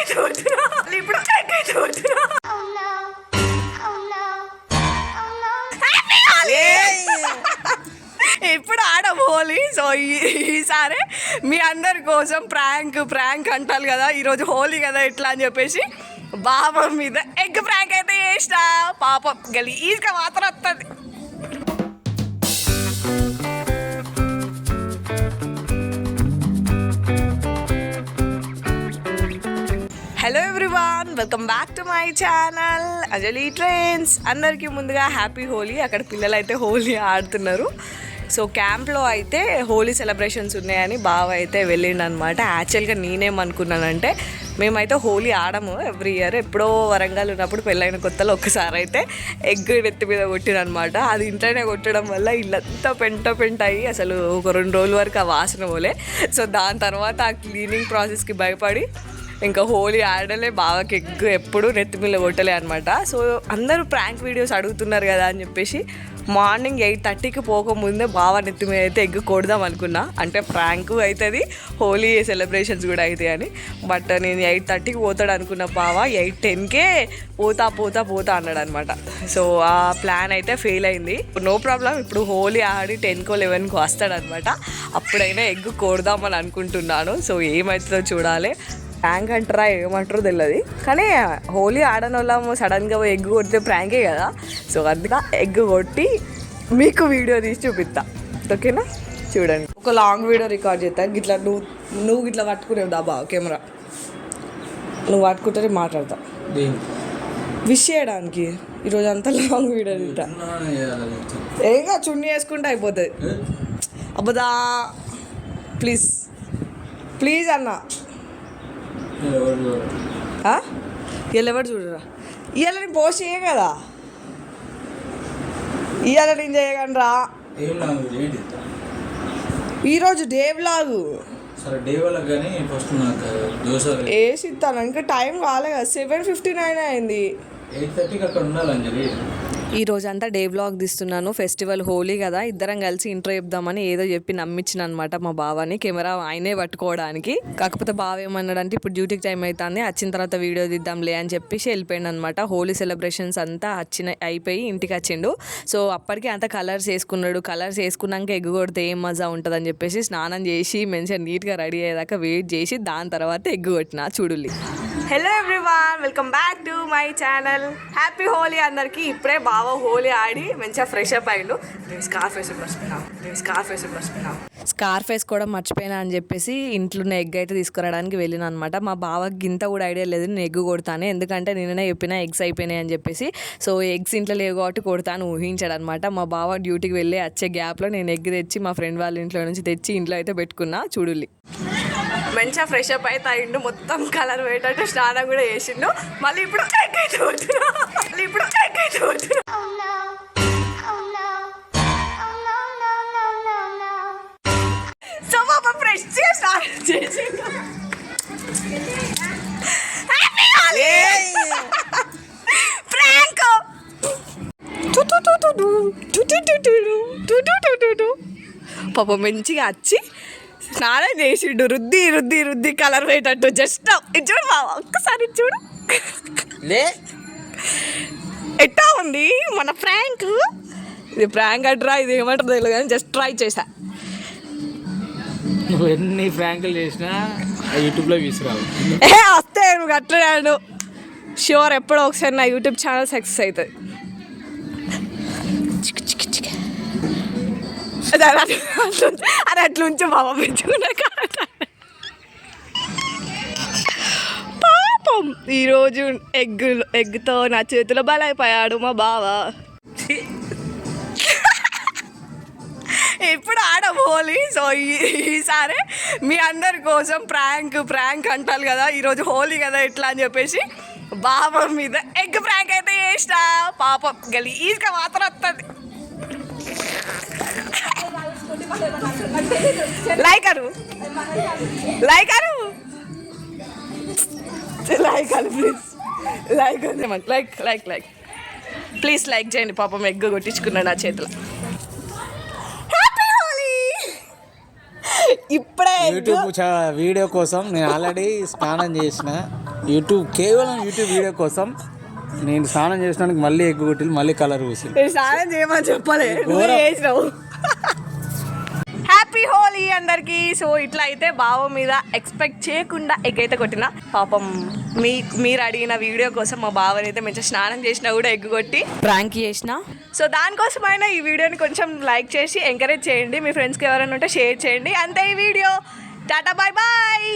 ఇప్పుడు ఇప్పుడు ఆడం హోలీ. సో ఈసారి మీ అందరి కోసం ప్రాంక్ అంటారు కదా, ఈరోజు హోలీ కదా ఎట్లా అని చెప్పేసి బాబా మీద ఎగ్ ప్రాంక్ అయితే చేసిన. పాపం గలీజ్గా మాత్రం వస్తుంది. Hello everyone, welcome back to my channel Anjali trends. అందరికీ ముందుగా హ్యాపీ హోలీ. అక్కడ పిల్లలు అయితే హోలీ ఆడుతున్నారు. సో క్యాంప్లో అయితే హోలీ సెలబ్రేషన్స్ ఉన్నాయని బావ అయితే వెళ్ళిండు అనమాట. యాక్చువల్గా నేనేమనుకున్నానంటే, మేమైతే హోలీ ఆడము ఎవ్రీ ఇయర్. ఎప్పుడో వరంగల్ ఉన్నప్పుడు పెళ్ళైన కొత్తలో ఒక్కసారి అయితే ఎగ్ నెత్తి మీద కొట్టినమాట. అది ఇంట్లోనే కొట్టడం వల్ల ఇల్లంతా పెంట అయ్యి అసలు ఒక 2 రోజుల వరకు ఆ వాసన పోలే. సో దాని తర్వాత ఆ క్లీనింగ్ ప్రాసెస్కి భయపడి ఇంకా హోలీ ఆడలే. బావకి ఎగ్ ఎప్పుడు నెత్తిమిల్ల కొట్టలే అనమాట. సో అందరూ ప్రాంక్ వీడియోస్ అడుగుతున్నారు కదా అని చెప్పేసి మార్నింగ్ 8:30కి పోకముందే బావ నెత్తి మీద అయితే ఎగ్ కొడదాం అనుకున్నా. అంటే ప్రాంక్ అవుతుంది, హోలీ సెలబ్రేషన్స్ కూడా అవుతాయి అని. బట్ నేను 8:30కి పోతాడు అనుకున్న బావ 8:10కే పోతా అన్నాడు అనమాట. సో ఆ ప్లాన్ అయితే ఫెయిల్ అయింది. నో ప్రాబ్లం, ఇప్పుడు హోలీ ఆడి 10కో 11కో వస్తాడనమాట. అప్పుడైనా ఎగ్ కొడదామని అనుకుంటున్నాను. సో ఏమవుతుందో చూడాలి. ప్రాంక్ అంటారా ఏమంటారో తెలియదు, కానీ హోలీ ఆడని వాళ్ళము సడన్గా ఎగ్ కొడితే ప్రాంకే కదా. సో అందుకే ఎగ్ కొట్టి మీకు వీడియో తీసి చూపిస్తా, ఓకేనా? చూడండి, ఒక లాంగ్ వీడియో రికార్డ్ చేస్తా. గిట్లా నువ్వు గిట్లా పట్టుకునేవు దా బావ కెమెరా, నువ్వు పట్టుకుంటే మాట్లాడతా విష్ చేయడానికి. ఈరోజు అంతా లాంగ్ వీడియో తీస్తా. ఏగా చున్నీ వేసుకుంటే అయిపోతుంది. అబ్బదా ప్లీజ్ అన్న. ఎవరు చూడరా? ఇవాళ నేను పోస్ట్ చేయ కదా, ఇవాళ నేను చేయగలను రా. ఈరోజు డే వ్లాగు వేసి ఇస్తాను. ఇంకా టైం కాలే కదా, 7:59 అయింది. 8:30కి అక్కడ ఉండాలి అంజలి. ఈ రోజంతా డే వ్లాగ్ తీస్తున్నాను. ఫెస్టివల్ హోలీ కదా, ఇద్దరం కలిసి ఇంట్రో చెప్దామని ఏదో చెప్పి నమ్మించిన అనమాట మా బావని, కెమెరా ఆయనే పట్టుకోవడానికి. కాకపోతే బావ ఏమన్నాడంటే, ఇప్పుడు డ్యూటీకి టైం అవుతుంది, వచ్చిన తర్వాత వీడియో తీద్దాంలే అని చెప్పేసి వెళ్ళిపోయాడు అనమాట. హోలీ సెలబ్రేషన్స్ అంతా అయిపోయి ఇంటికి వచ్చిండు. సో అప్పటికే అంతా కలర్స్ వేసుకున్నాడు. కలర్స్ వేసుకున్నాక ఎగ్గు కొడితే ఏం మజా ఉంటుంది అని చెప్పేసి స్నానం చేసి మంచిగా నీట్గా రెడీ అయ్యేదాకా వెయిట్ చేసి దాని తర్వాత ఎగ్గు కొట్టిన. చూడుల్లి. Hello everyone, welcome back to my channel. Happy Holi అందరికీ. ఇప్పుడే బావ హోలీ ఆడి మంచిగా ఫ్రెష్ అప్ అయ్యిండు. స్కార్ఫ్ వేసుకోవడం మర్చిపోయినా అని చెప్పేసి ఇంట్లో ఎగ్ అయితే తీసుకురావడానికి వెళ్ళిన అనమాట. మా బావకి గింత కూడా ఐడియా లేదు నేను ఎగ్ కొడతాను, ఎందుకంటే నేనే చెప్పిన ఎగ్స్ అయిపోయినాయి అని చెప్పేసి. సో ఎగ్స్ ఇంట్లో లేవు కాబట్టి కొడతాను ఊహించాడు అనమాట. మా బావ డ్యూటీకి వెళ్ళి వచ్చే గ్యాప్లో నేను ఎగ్ తెచ్చి మా ఫ్రెండ్ వాళ్ళ ఇంట్లో నుంచి తెచ్చి ఇంట్లో అయితే పెట్టుకున్నా. చూడుల్లి, మంచిగా ఫ్రెష్ అప్ అయితే అయిండు, మొత్తం కలర్ పోయేటట్టు స్నానం కూడా చేసిండు. మళ్ళీ ఇప్పుడు సో పాప ఫ్రెష్ స్నానం చేసిండు. పాప మంచిగా వచ్చి స్నానం చేసిండు, రుద్ది కలర్ పోయేటట్టు. జస్ట్ చూడు బాబా, ఒక్కసారి చూడు ఎట్టా ఉంది మన ప్రాంక్. ఇది ప్రాంక్ అంటారా ఇది ఏమంటారు తెలియదు, కానీ జస్ట్ ట్రై చేసా. నువ్వు ఎన్ని ప్రాంకులు చేసినా యూట్యూబ్లో తీసుకురావు. వస్తే నువ్వు అట్లా ష్యూర్ ఎప్పుడో ఒకసారి నా యూట్యూబ్ ఛానల్ సక్సెస్ అవుతుంది. అది అట్లుంచి బాబా పెంచుకున్నా. పాపం ఈరోజు ఎగ్తో నా చేతిలో బలైపోయాడు మా బావ. ఇప్పుడు ఆడం హోలీ. సో ఈసారి మీ అందరి కోసం ప్రాంక్ అంటారు కదా, ఈరోజు హోలీ కదా ఎట్లా అని చెప్పేసి బాబా మీద ఎగ్ ప్రాంక్ అయితే చేసిన. పాపం గలీజ్గా మాత్రం వస్తుంది. లైక్ అను ప్లీజ్ లైక్ చేయండి. పాపం ఎగ్ కొట్టించుకున్నాడు నా చేతిలో. హ్యాపీ హోలీ. ఇప్పుడే యూట్యూబ్ వీడియో కోసం నేను ఆల్రెడీ స్నానం చేసిన. కేవలం యూట్యూబ్ వీడియో కోసం నేను స్నానం చేసినానికి మళ్ళీ ఎగ్గు కొట్టి మళ్ళీ కలర్ పూసి స్నానం చేయమని చెప్పలే, చేసినావు. హ్యాపీ హోలీ అందరికి. సో ఇట్లా అయితే బావ మీద ఎక్స్పెక్ట్ చేయకుండా ఎగ్ అయితే కొట్టిన. పాపం మీరు అడిగిన వీడియో కోసం మా బావని అయితే మంచిగా స్నానం చేసినా కూడా ఎగ్ కొట్టి ప్రాంక్ చేసిన. సో దానికోసమైనా ఈ వీడియోని కొంచెం లైక్ చేసి ఎంకరేజ్ చేయండి. మీ ఫ్రెండ్స్కి ఎవరైనా ఉంటే షేర్ చేయండి. అంతే ఈ వీడియో. Tata bye bye.